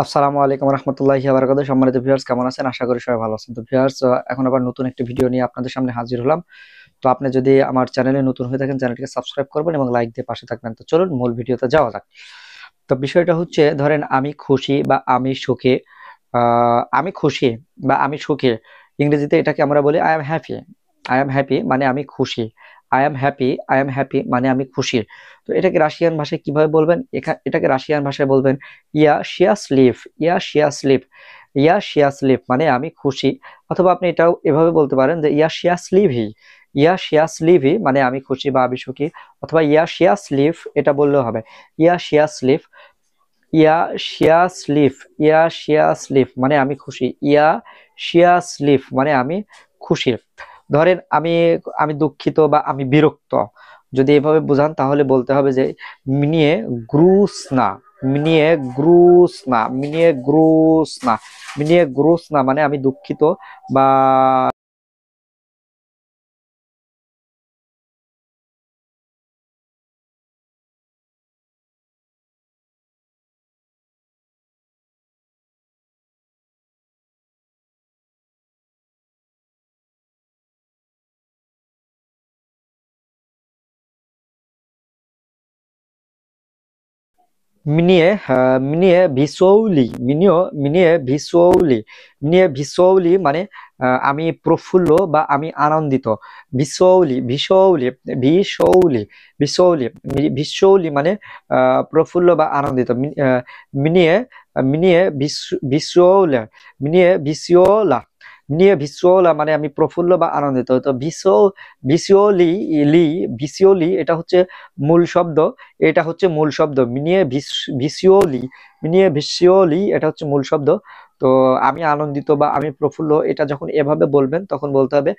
আসসালামু আলাইকুম রহমতুল্লাহি ওয়া বারাকাতুহু। সম্মানিত ভিউয়ার্স, কেমন আছেন? আশা করি সবাই ভালো আছেন। তো ভিউয়ার্স, এখন আবার নতুন একটি ভিডিও নিয়ে আপনাদের সামনে হাজির হলাম। তো আপনি যদি আমার চ্যানেলে নতুন হয়ে থাকেন, চ্যানেলটিকে সাবস্ক্রাইব করবেন এবং লাইক দিয়ে পাশে থাকবেন। তো চলুন মূল ভিডিওতে যাওয়া যাক। তো বিষয়টা হচ্ছে, ধরেন আমি খুশি বা আমি সুখী। আমি খুশি বা আমি সুখী, ইংরেজিতে এটাকে আমরা বলি I am happy. I am happy মানে আমি খুশি। I am happy, I am happy মানে আমি খুশি। তো এটাকে রাশিয়ান ভাষায় কিভাবে বলবেন? এটাকে রাশিয়ান ভাষায় বলবেন ইয়া শিয়া স্লিভ। ইয়া শিয়া স্লিভ। ইয়া শিয়া স্লিভ মানে আমি খুশি। অথবা আপনি এটাও এভাবে বলতে পারেন যে ইয়া শিয়া স্লিভি। ইয়া শিয়া স্লিভি মানে আমি খুশি বা আমি সুখী। অথবা ইয়া শিয়া স্লিভ এটা বললেও হবে। ইয়া শিয়া স্লিভ। ইয়া শিয়া স্লিফ। ইয়া শিয়া স্লিফ মানে আমি খুশি। ইয়া শিয়া স্লিফ মানে আমি খুশি। ধরেন আমি আমি দুঃখিত বা আমি বিরক্ত, যদি এভাবে বোঝান তাহলে বলতে হবে যে মিনিয়ে গ্রুস না। মিনিয়ে গ্রুস না। মিনিয়ে গ্রুস না। মিনিয়ে গ্রুস না মানে আমি দুঃখিত বা মিনিয়ে মিনিয়ে ভিসৌলি। মিনিয়ে ভিসৌলি। মিনিয়ে ভিসৌলি মানে আমি প্রফুল্ল বা আমি আনন্দিত। ভিসৌলি ভিসৌলি ভিসৌলি ভিসৌলি ভিসৌলি মানে প্রফুল্ল বা আনন্দিত। মিনিয়ে মিনিয়ে ভিসৌলা। মিনিয়ে ভিসিওলা। মিনিয়ে ভিসিওলা মানে আমি প্রফুল্ল বা আনন্দিত। তো ভিসিওলি লি ভিসিওলি এটা হচ্ছে মূল শব্দ। এটা হচ্ছে মূল শব্দ মিনিয়ে ভিসিওলি। মিনিয়ে ভিসিওলি এটা হচ্ছে মূল শব্দ। তো আমি আনন্দিত বা আমি প্রফুল্ল, এটা যখন এভাবে বলবেন তখন বলতে হবে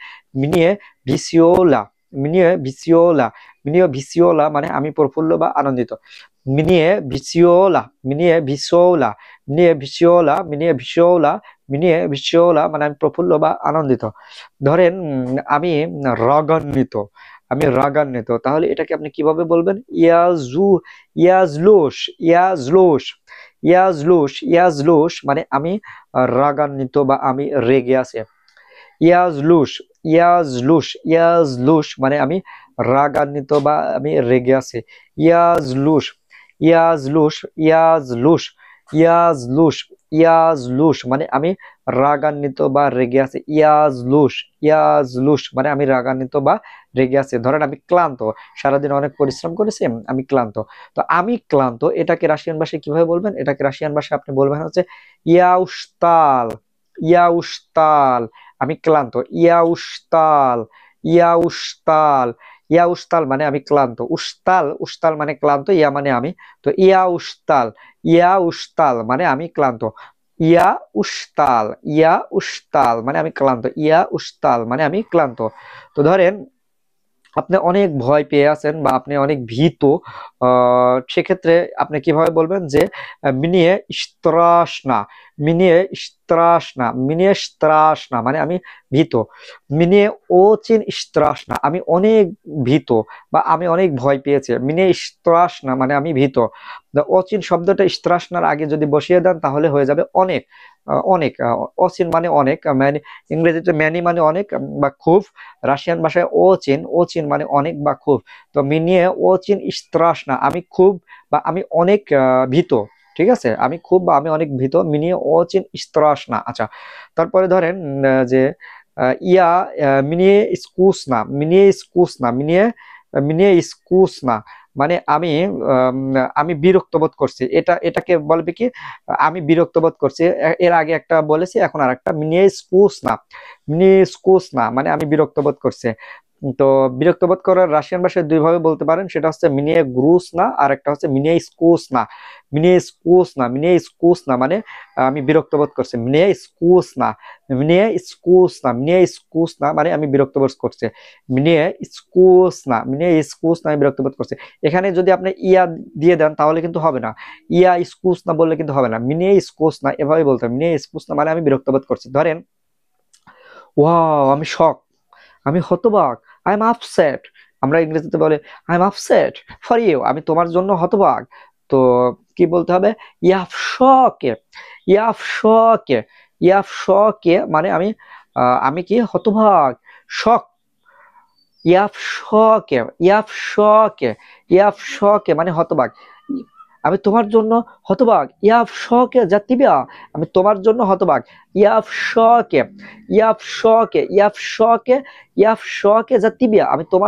মিনিয়ে ভিসিওলা। মিনিয়ে ভিসিওলা। মিনিয়ে ভিসিওলা মানে আমি প্রফুল্ল বা আনন্দিত। মিনিয়ে ভিসিওলা। মিনিয়ে ভিসিওলা। মিনিয়ে ভিসিওলা। মিনিয়ে ভিসিওলা। মিনিয়ে ভিসিওলা মানে আমি প্রফুল্ল বা আনন্দিত। ধরেন আমি রাগান্বিত। আমি রাগান্বিত, তাহলে এটাকে আপনি কিভাবে বলবেন? ইয়াজলুস। ইয়াজলুস। ইয়াজলুস। ইয়াজলুস মানে আমি রাগান্বিত বা আমি রেগে আছি। ইয়াজলুস। ইয়াজলুস। ইয়াজলুস মানে আমি রাগান্বিত বা আমি রেগে আছি। ইয়াজলুস। ইয়াজলুস। ইয়াজলুস। ইয়াজলুস। ইয়াজলুস মানে আমি রাগান্বিত বা রেগে আছি। ইয়াজলুস। ইয়াজলুস মানে আমি রাগান্বিত বা রেগে আছি। ধরেন আমি ক্লান্ত, সারাদিন অনেক পরিশ্রম করেছি, আমি ক্লান্ত। তো আমি ক্লান্ত এটাকে রাশিয়ান ভাষায় কিভাবে বলবেন? এটাকে রাশিয়ান ভাষায় আপনি বলবেন হচ্ছে ইয়াউস্তাল। ইয়াউস্তাল আমি ক্লান্ত। ইয়াউস্তাল। ইয়াউস্তাল। ইয়াউস্তাল মানে আমি ক্লান্ত। উস্তাল। উস্তাল মানে ক্লান্ত, ইয়া মানে আমি। তো ইয়া উস্তাল। ইয়া উস্তাল মানে আমি ক্লান্ত। ইয়া উস্তাল। ইয়া উস্তাল মানে আমি ক্লান্ত। ইয়া উস্তাল মানে আমি ক্লান্ত। তো ধরেন আপনি অনেক ভয় পেয়ে আছেন বা আপনি অনেক ভীত, সেক্ষেত্রে আপনি কিভাবে বলবেন যে মিনিয়ে স্ত্রাসনা। মিনিয়ে স্ত্রাসনা। মিনিয়ে স্ত্রাসনা মানে আমি ভীত। মিনিয়ে ওচিন স্ত্রাসনা আমি অনেক ভীত বা আমি অনেক ভয় পেয়েছি। মিনিয়ে স্ত্রাসনা মানে আমি ভীত। অচিন শব্দটা স্ত্রাসনার আগে যদি বসিয়ে দেন তাহলে হয়ে যাবে অনেক। অনেক অচিন মানে অনেক, মানে ইংরেজিতে ম্যানি মানে অনেক বা খুব। রাশিয়ান ভাষায় ওচিন। ওচিন মানে অনেক বা খুব। তো মিনিয়ে ওচিন স্ত্রাসনা আমি খুব বা আমি অনেক ভীত। ঠিক আছে, আমি খুব বা আমি অনেক ভীত। মিনিয়ে ওচিন স্ত্রাসনা। আচ্ছা, তারপরে ধরেন যে ইয়া মিনিয়ে স্কুসনা। মিনিয়ে স্কুসনা। মিনিয়ে মিনিয়ে স্কুসনা মানে আমি আমি বিরক্ত বোধ করছি। এটাকে বলবে কি? আমি বিরক্ত বোধ করছি। এর আগে একটা বলেছি, এখন আর একটা। মিনিয়ে স্কুসনা। মিনিয়ে স্কুসনা মানে আমি বিরক্ত বোধ করছি। তো বিরক্ত বোধ করার রাশিয়ান ভাষায় দুই ভাবে বলতে পারেন, সেটা হচ্ছে মিনিয়ে গ্রুস না, আর একটা হচ্ছে মিনিয়ে স্কুস না। মিনিয়ে স্কুস না। মিনিয়ে স্কুস না মানে আমি বিরক্ত বোধ করছি। মিনিয়ে স্কুস না। মিনিয়ে স্কুস না। মিনিয়ে স্কুস না মানে আমি বিরক্ত বোধ করছি। মিনিয়ে স্কুস না। মিনিয়ে স্কুস না আমি বিরক্ত বোধ করছি। এখানে যদি আপনি ইয়া দিয়ে দেন তাহলে কিন্তু হবে না। ইয়া স্কুস না বললে কিন্তু হবে না। মিনিয়ে স্কুস না এভাবে বলতে হবে। মিনিয়ে স্কুস না মানে আমি বিরক্ত বোধ করছি। ধরেন ওয়াও আমি শক, আমি হতবাক। I am upset. আমরা ইংরেজিতে বলে I am upset for you, আমি তোমার জন্য হতবাক। তো কি বলতে হবে? ইয়াফশকে, ইয়াফশকে, ইয়াফশকে মানে আমি কি হতভাগ, শক। ইয়াফশকে, ইয়াফশকে, ইয়াফশকে মানে হতবাক। আমি তোমার জন্য হতবাক। ইয়াফশকে জাতিবিয়া, আমি তোমার জন্য হতবাক। ইয়াফশকে, ইয়াফশকে, ইয়াফশকে, ইয়াফশকে জাতিবিয়া, আমি তোমার